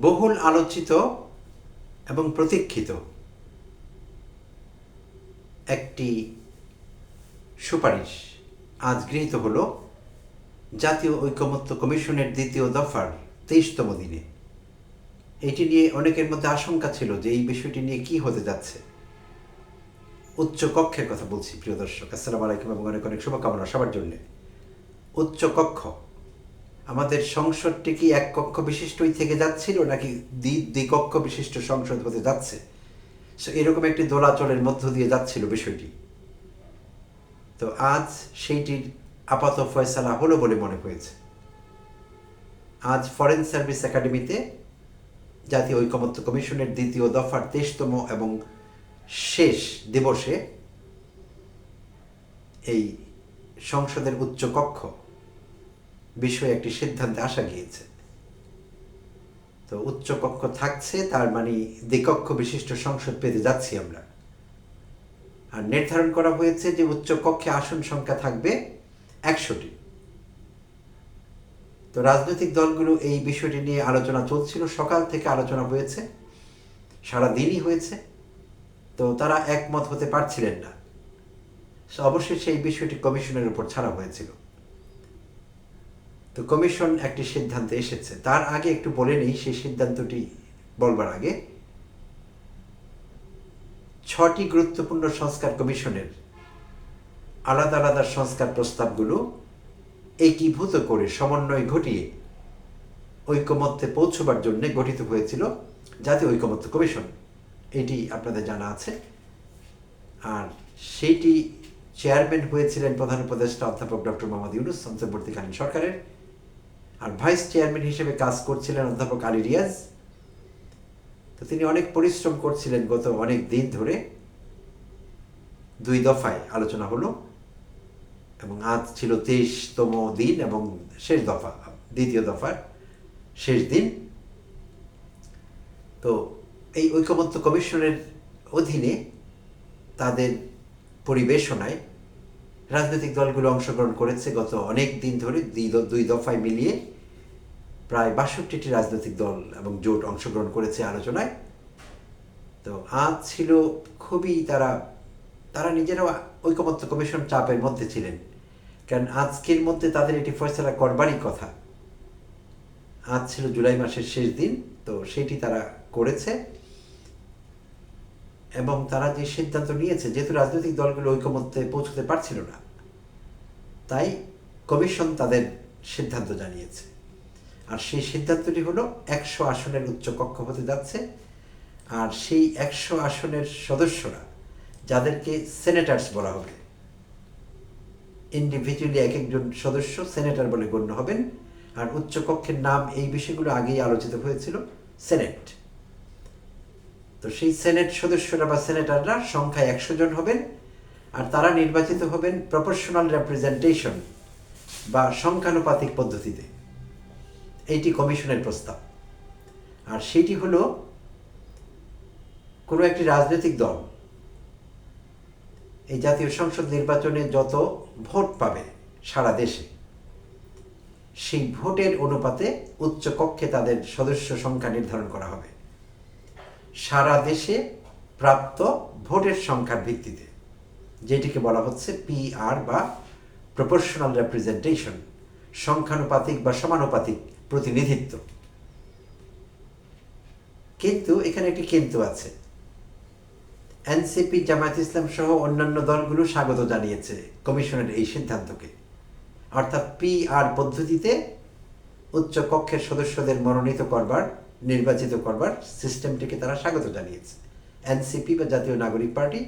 বহুল আলোচিত এবং প্রতীক্ষিত একটি সুপারিশ আজ গৃহীত হলো জাতীয় ঐকমত্য কমিশনের দ্বিতীয় দফার 23তম দিনে। এটি নিয়ে অনেকের মধ্যে আশঙ্কা ছিল যে এই বিষয়টি নিয়ে কি হতে যাচ্ছে। উচ্চ কক্ষের কথা বলছি, প্রিয় দর্শক, আসসালামু আলাইকুম এবং অনেক অনেক শুভকামনা সবার জন্য। উচ্চ কক্ষ, আমাদের সংসদটি কি এক কক্ষ বিশিষ্টই থেকে যাচ্ছিল নাকি দ্বিকক্ষ বিশিষ্ট সংসদ হতে যাচ্ছে, এরকম একটি দোলাচলের মধ্য দিয়ে যাচ্ছিল বিষয়টি। তো আজ সেইটির আপাত ফয়সালা হলো বলে মনে হয়েছে। আজ ফরেন সার্ভিস একাডেমিতে জাতীয় ঐকমত্য কমিশনের দ্বিতীয় দফার 23তম এবং শেষ দিবসে এই সংসদের উচ্চ কক্ষ বিষয়ে একটি সিদ্ধান্তে আসা গিয়েছে। তো উচ্চ কক্ষ থাকছে, তার মানে দ্বিকক্ষ বিশিষ্ট সংসদ পেতে যাচ্ছি আমরা। আর নির্ধারণ করা হয়েছে যে উচ্চ কক্ষে আসন সংখ্যা থাকবে 100টি। তো রাজনৈতিক দলগুলো এই বিষয়টি নিয়ে আলোচনা চলছিল, সকাল থেকে আলোচনা হয়েছে, সারাদিনই হয়েছে। তো তারা একমত হতে পারছিলেন না। অবশ্যই সেই বিষয়টি কমিশনের উপর ছাড়া হয়েছিল। তো কমিশন একটি সিদ্ধান্তে এসেছে। তার আগে একটু বলে নেই, সেই সিদ্ধান্তটি বলবার আগে 6টি গুরুত্বপূর্ণ সংস্কার কমিশনের আলাদা আলাদা সংস্কার প্রস্তাবগুলো একীভূত করে সমন্বয় ঘটিয়ে ঐকমত্যে পৌঁছবার জন্য গঠিত হয়েছিল জাতীয় ঐকমত্য কমিশন। এটি আপনাদের জানা আছে। আর সেইটি চেয়ারম্যান হয়েছিলেন প্রধান উপদেষ্টা অধ্যাপক ডক্টর মোহাম্মদ ইউনূস অন্তর্বর্তীকালীন সরকারের। আর ভাইস চেয়ারম্যান হিসেবে কাজ করছিলেন অধ্যাপক আলী রিয়াজ। তো তিনি অনেক পরিশ্রম করছিলেন গত অনেক দিন ধরে। 2 দফায় আলোচনা হলো এবং আজ ছিল 23তম দিন এবং শেষ দফা, দ্বিতীয় দফার শেষ দিন। তো এই ঐকমত্য কমিশনের অধীনে তাদের পরিবেশনায় রাজনৈতিক দলগুলো অংশগ্রহণ করেছে গত অনেক দিন ধরে। 2 দফায় মিলিয়ে প্রায় 62টি রাজনৈতিক দল এবং জোট অংশগ্রহণ করেছে আলোচনায়। তো আজ ছিল খুবই, তারা নিজেরাও ঐকমত্য কমিশন চাপের মধ্যে ছিলেন, কারণ আজকের মধ্যে তাদের এটি ফয়সালা করবারই কথা। আজ ছিল জুলাই মাসের শেষ দিন, তো সেটি তারা করেছে। এবং তারা যে সিদ্ধান্ত নিয়েছে, যেহেতু রাজনৈতিক দলগুলো ঐকমত্যে পৌঁছতে পারছিল না, তাই কমিশন তাদের সিদ্ধান্ত জানিয়েছে। আর সেই সিদ্ধান্তটি হলো 100 আসনের উচ্চ কক্ষ হতে যাচ্ছে। আর সেই 100 আসনের সদস্যরা, যাদেরকে সেনেটার্স বলা হবে, ইন্ডিভিজুয়ালি এক একজন সদস্য সেনেটার বলে গণ্য হবেন। আর উচ্চ কক্ষের নাম, এই বিষয়গুলো আগেই আলোচিত হয়েছিল, সেনেট। তো সেই সেনেট সদস্যরা বা সেনেটাররা সংখ্যায় 100 জন হবেন। আর তারা নির্বাচিত হবেন প্রপোর্শনাল রিপ্রেজেন্টেশন বা সংখ্যানুপাতিক পদ্ধতিতে। এইটি কমিশনের প্রস্তাব। আর সেটি হলো, কোনো একটি রাজনৈতিক দল এই জাতীয় সংসদ নির্বাচনে যত ভোট পাবে সারা দেশে, সেই ভোটের অনুপাতে উচ্চ কক্ষে তাদের সদস্য সংখ্যা নির্ধারণ করা হবে সারা দেশে প্রাপ্ত ভোটের সংখ্যার ভিত্তিতে, যেটিকে বলা হচ্ছে পিআর বা প্রপোর্শনাল রিপ্রেজেন্টেশন, সংখ্যানুপাতিক বা সমানুপাতিক প্রতিনিধিত্ব। কিন্তু এখানে একটি কিন্তু আছে। এনসিপি, জামায়াত ইসলাম সহ অন্যান্য দলগুলো স্বাগত জানিয়েছে কমিশনের এই সিদ্ধান্তকে। অর্থাৎ পিআর পদ্ধতিতে উচ্চ কক্ষের সদস্যদের মনোনীত করবার, নির্বাচিত করবার সিস্টেমটিকে তারা স্বাগত জানিয়েছে। এনসিপি বা জাতীয় নাগরিক পার্টি,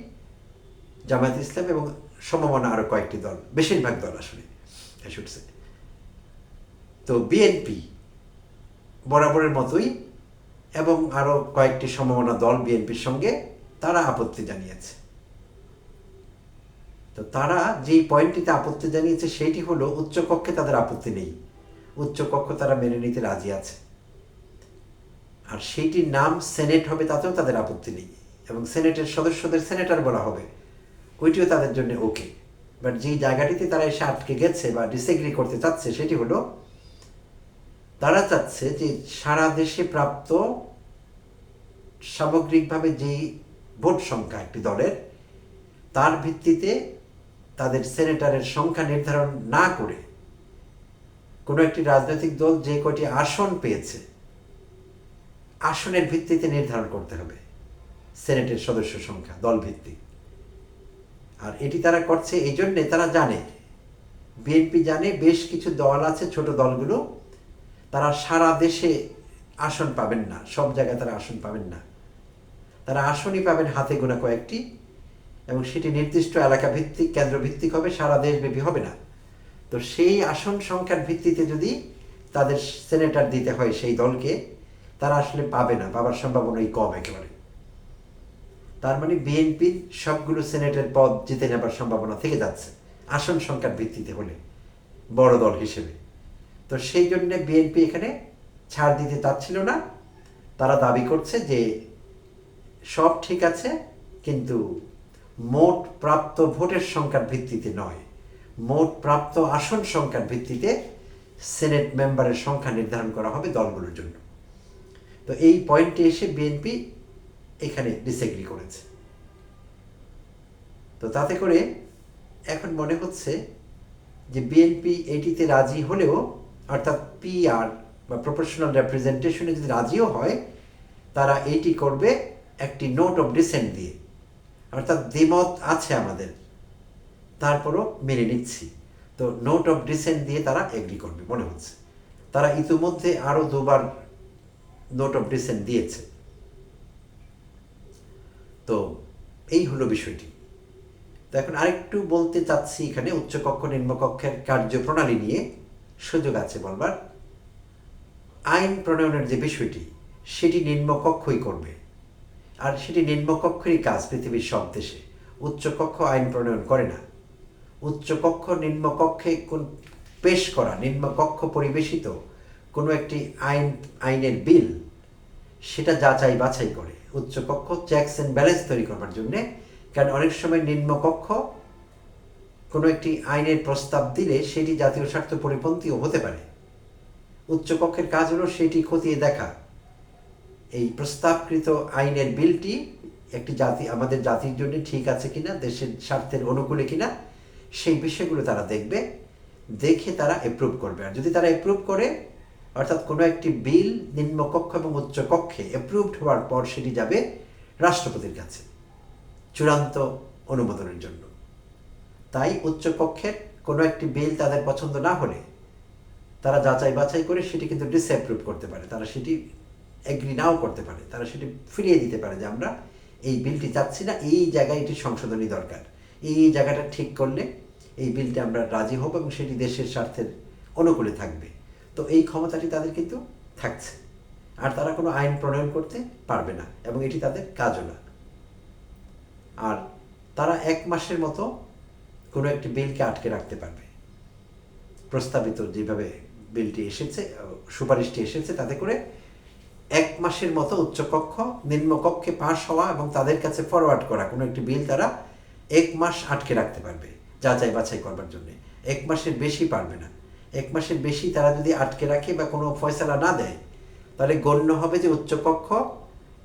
জামায়াত ইসলাম এবং সমমনা আরও কয়েকটি দল, বেশিরভাগ দল আসলে শুটছে। তো বিএনপি বরাবরের মতোই এবং আরও কয়েকটি সমমনা দল বিএনপির সঙ্গে তারা আপত্তি জানিয়েছে। তো তারা যেই পয়েন্টটিতে আপত্তি জানিয়েছে সেটি হলো, উচ্চকক্ষে তাদের আপত্তি নেই, উচ্চকক্ষ তারা মেনে নিতে রাজি আছে। আর সেইটির নাম সেনেট হবে, তাতেও তাদের আপত্তি নেই, এবং সেনেটের সদস্যদের সেনেটার বলা হবে, ওইটিও তাদের জন্য ওকে। বাট যেই জায়গাটিতে তারা এসে আটকে গেছে বা ডিসএগ্রি করতে চাচ্ছে, সেটি হলো তারা চাচ্ছে যে সারা দেশে প্রাপ্ত সামগ্রিকভাবে যেই ভোট সংখ্যা একটি দলের, তার ভিত্তিতে তাদের সেনেটারের সংখ্যা নির্ধারণ না করে কোনো একটি রাজনৈতিক দল যে কয়টি আসন পেয়েছে আসনের ভিত্তিতে নির্ধারণ করতে হবে সেনেটের সদস্য সংখ্যা দল ভিত্তিক। আর এটি তারা করছে এই জন্যে, তারা জানে, বিএনপি জানে বেশ কিছু দল আছে, ছোট দলগুলো, তারা সারা দেশে আসন পাবেন না, সব জায়গায় তারা আসন পাবেন না, তারা আসনই পাবেন হাতে গোনা কয়েকটি, এবং সেটি নির্দিষ্ট এলাকা ভিত্তিক কেন্দ্র ভিত্তিক হবে, সারা দেশব্যাপী হবে না। তো সেই আসন সংখ্যার ভিত্তিতে যদি তাদের সেনেটার দিতে হয় সেই দলকে, তারা আসলে পাবে না, পাবার সম্ভাবনাই কম একেবারে। তার মানে বিএনপির সবগুলো সেনেটের পদ জিতে নেবার সম্ভাবনা থেকে যাচ্ছে আসন সংখ্যার ভিত্তিতে হলে, বড় দল হিসেবে। তো সেই জন্য বিএনপি এখানে ছাড় দিতে চাচ্ছিল না। তারা দাবি করছে যে সব ঠিক আছে, কিন্তু মোট প্রাপ্ত ভোটের সংখ্যার ভিত্তিতে নয়, মোট প্রাপ্ত আসন সংখ্যার ভিত্তিতে সেনেট মেম্বারের সংখ্যা নির্ধারণ করা হবে দলগুলোর জন্য। তো এই পয়েন্টে এসে বিএনপি এখানে ডিসএগ্রি করেছে। তো তাতে করে এখন মনে হচ্ছে যে বিএনপি এইটিতে রাজি হলেও, অর্থাৎ পিআর বা প্রপোর্শনাল রিপ্রেজেন্টেশনে যদি রাজিও হয়, তারা এইটি করবে একটি নোট অফ ডিসেন্ট দিয়ে, অর্থাৎ দ্বিমত আছে আমাদের, তারপরও মেনে নিচ্ছি। তো নোট অফ ডিসেন্ট দিয়ে তারা এগ্রি করবে মনে হচ্ছে। তারা ইতিমধ্যে আরও দুবার নোট অফ ডিসেন্ট দিয়েছে। তো এই হলো বিষয়টি। তো এখন আরেকটু বলতে চাচ্ছি এখানে উচ্চকক্ষ নিম্নকক্ষের কার্যপ্রণালী নিয়ে, সুযোগ আছে বলবার। আইন প্রণয়নের যে বিষয়টি, সেটি নিম্নকক্ষই করবে, আর সেটি নিম্নকক্ষেরই কাজ পৃথিবীর সব দেশে। উচ্চকক্ষ আইন প্রণয়ন করে না। উচ্চকক্ষ নিম্নকক্ষে কোন পেশ করা, নিম্নকক্ষ পরিবেশিত কোনো একটি আইনের বিল, সেটা যাচাই বাছাই করে উচ্চকক্ষ, চেকস অ্যান্ড ব্যালেন্স তৈরি করবার জন্যে। কারণ অনেক সময় নিম্নকক্ষ কোনো একটি আইনের প্রস্তাব দিলে সেটি জাতীয় স্বার্থ পরিপন্থীও হতে পারে। উচ্চকক্ষের কাজ হলো সেটি খতিয়ে দেখা, এই প্রস্তাবকৃত আইনের বিলটি একটি আমাদের জাতির জন্য ঠিক আছে কিনা, দেশের স্বার্থের অনুকূলে কিনা, সেই বিষয়গুলো তারা দেখবে, দেখে তারা অ্যাপ্রুভ করবে। আর যদি তারা অ্যাপ্রুভ করে, অর্থাৎ কোনো একটি বিল নিম্নকক্ষ এবং উচ্চকক্ষে অ্যাপ্রুভড হওয়ার পর সেটি যাবে রাষ্ট্রপতির কাছে চূড়ান্ত অনুমোদনের জন্য। তাই উচ্চকক্ষের কোনো একটি বিল তাদের পছন্দ না হলে তারা যাচাই বাছাই করে সেটি কিন্তু ডিসঅ্যাপ্রুভ করতে পারে, তারা সেটি এগ্রি নাও করতে পারে, তারা সেটি ফিরিয়ে দিতে পারে যে আমরা এই বিলটি চাচ্ছি না, এই জায়গায় এটি সংশোধনী দরকার, এই জায়গাটা ঠিক করলে এই বিলটা আমরা রাজি হব এবং সেটি দেশের স্বার্থের অনুকূলে থাকবে। তো এই ক্ষমতাটি তাদের কিন্তু থাকছে, আর তারা কোনো আইন প্রণয়ন করতে পারবে না, এবং এটি তাদের কাজও না। আর তারা 1 মাসের মতো কোনো একটি বিলকে আটকে রাখতে পারবে। প্রস্তাবিত যেভাবে বিলটি এসেছে, সুপারিশটি এসেছে, তাতে করে 1 মাসের মতো উচ্চকক্ষ নিম্নকক্ষে পাশ হওয়া এবং তাদের কাছে ফরওয়ার্ড করা কোনো একটি বিল তারা 1 মাস আটকে রাখতে পারবে যাচাই বাছাই করবার জন্য। 1 মাসের বেশি পারবে না। 1 মাসের বেশি তারা যদি আটকে রাখে বা কোনো ফয়সালা না দেয়, তাহলে গণ্য হবে যে উচ্চকক্ষ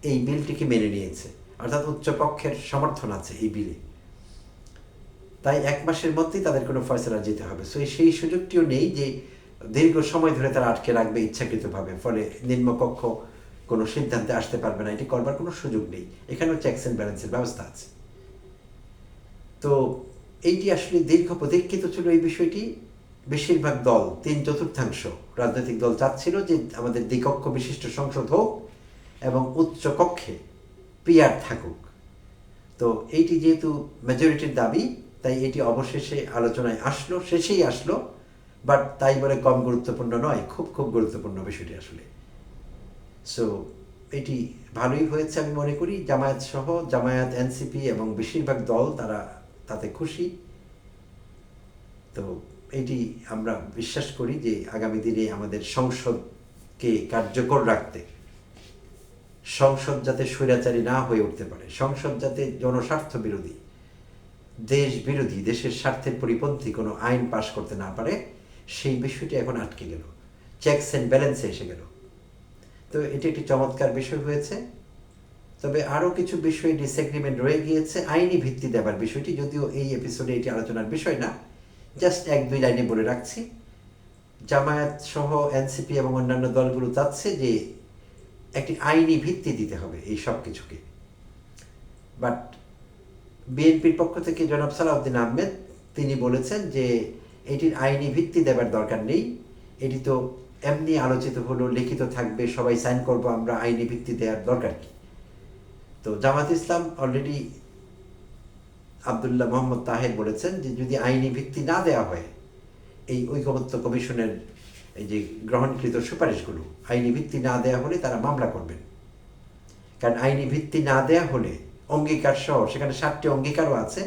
এই বিলটিকে মেনে নিয়েছে, অর্থাৎ উচ্চকক্ষের সমর্থন আছে এই বিলে। তাই 1 মাসের মধ্যেই তাদের কোনো ফয়সালা যেতে হবে। সেই সুযোগটিও নেই যে দীর্ঘ সময় ধরে তারা আটকে রাখবে ইচ্ছাকৃতভাবে, ফলে নিম্নকক্ষ কোনো সিদ্ধান্তে আসতে পারবে না, এটি করবার কোনো সুযোগ নেই। এখানেও চেকস অ্যান্ড ব্যালেন্সের ব্যবস্থা আছে। তো এইটি আসলে দীর্ঘ প্রতীক্ষিত ছিল এই বিষয়টি। বেশিরভাগ দল, 3/4 রাজনৈতিক দল চাচ্ছিল যে আমাদের দ্বিকক্ষ বিশিষ্ট সংসদ হোক এবং উচ্চকক্ষে পিআর থাকুক। তো এইটি যেহেতু মেজরিটির দাবি, তাই এটি অবশেষে আলোচনায় আসলো, শেষেই আসলো। বাট তাই বলে কম গুরুত্বপূর্ণ নয়, খুব খুব গুরুত্বপূর্ণ বিষয়টি আসলে। সো এটি ভালোই হয়েছে আমি মনে করি। জামায়াত সহ, জামায়াত, এনসিপি এবং বেশিরভাগ দল তারা তাতে খুশি। তো এটি আমরা বিশ্বাস করি যে আগামী দিনে আমাদের সংসদকে কার্যকর রাখতে, সংসদ যাতে স্বৈরাচারী না হয়ে উঠতে পারে, সংসদ যাতে জনস্বার্থ বিরোধী, দেশ বিরোধী, দেশের স্বার্থের পরিপন্থী কোনো আইন পাশ করতে না পারে, সেই বিষয়টি এখন আটকে গেল। চেকস অ্যান্ড ব্যালেন্সে এসে গেল। তো এটি একটি চমৎকার বিষয় হয়েছে। তবে আরও কিছু বিষয়ে ডিসএগ্রিমেন্ট রয়ে গিয়েছে। আইনি ভিত্তি দেবার বিষয়টি, যদিও এই এপিসোডে এটি আলোচনার বিষয় না, জাস্ট এক দুই লাইনে বলে রাখছি। জামায়াত সহ এনসিপি এবং অন্যান্য দলগুলো চাচ্ছে যে একটি আইনি ভিত্তি দিতে হবে এই সব কিছুকে। বাট বিএনপির পক্ষ থেকে জনাব সালাউদ্দিন আহমেদ তিনি বলেছেন যে এটির আইনি ভিত্তি দেবার দরকার নেই, এটি তো এমনি আলোচিত হলো, লিখিত থাকবে, সবাই সাইন করবো, আমরা আইনি ভিত্তি দেওয়ার দরকার কি। তো জামাত ইসলাম অলরেডি আবদুল্লাহ মোহাম্মদ তাহের বলেছেন যে যদি আইনি ভিত্তি না দেওয়া হয় এই ঐকমত্য কমিশনের এই যে গ্রহণকৃত সুপারিশগুলো আইনি ভিত্তি না দেওয়া হলে তারা মামলা করবেন। কারণ আইনি ভিত্তি না দেওয়া হলে অঙ্গীকার সহ, সেখানে 7টি অঙ্গীকারও আছে,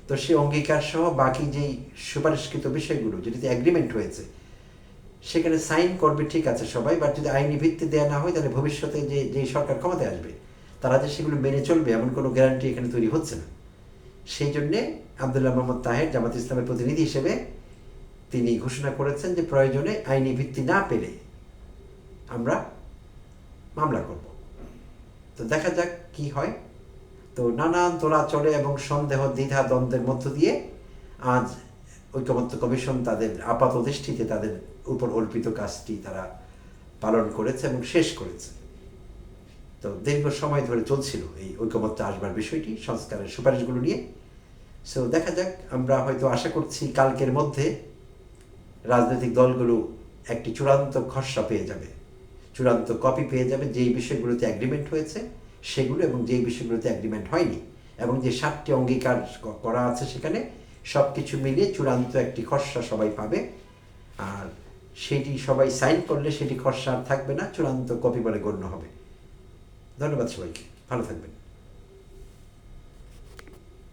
তো সেই অঙ্গীকার সহ বাকি যেই সুপারিশকৃত বিষয়গুলো যেটিতে এগ্রিমেন্ট হয়েছে সেখানে সাইন করবে, ঠিক আছে সবাই, বাট যদি আইনি ভিত্তি দেওয়া না হয় তাহলে ভবিষ্যতে যে সরকার ক্ষমতায় আসবে তারা যে সেগুলো মেনে চলবে এমন কোনো গ্যারান্টি এখানে তৈরি হচ্ছে না। সেই জন্যে আবদুল্লাহ মোহাম্মদ তাহের জামাত ইসলামের প্রতিনিধি হিসেবে তিনি ঘোষণা করেছেন যে প্রয়োজনে আইনি ভিত্তি না পেলে আমরা মামলা করব। তো দেখা যাক কি হয়। তো নানান দোলাচলে এবং সন্দেহ দ্বিধা দ্বন্দ্বের মধ্য দিয়ে আজ ঐকমত্য কমিশন তাদের আপাত দৃষ্টিতে তাদের উপর অর্পিত কাজটি তারা পালন করেছে এবং শেষ করেছে। তো দীর্ঘ সময় ধরে চলছিল এই ঐকমত্য আসবার বিষয়টি, সংস্কারের সুপারিশগুলো নিয়ে। সো দেখা যাক, আমরা হয়তো আশা করছি কালকের মধ্যে রাজনৈতিক দলগুলো একটি চূড়ান্ত খসড়া পেয়ে যাবে, চূড়ান্ত কপি পেয়ে যাবে যেই বিষয়গুলোতে অ্যাগ্রিমেন্ট হয়েছে সেগুলো এবং যেই বিষয়গুলোতে অ্যাগ্রিমেন্ট হয়নি, এবং যে 7টি অঙ্গীকার করা আছে সেখানে সব কিছু মিলিয়ে চূড়ান্ত একটি খসড়া সবাই পাবে। আর সেটি সবাই সাইন করলে সেটি খসড়া আর থাকবে না, চূড়ান্ত কপি বলে গণ্য হবে। ধন্যবাদ সবাইকে, ভালো থাকবেন।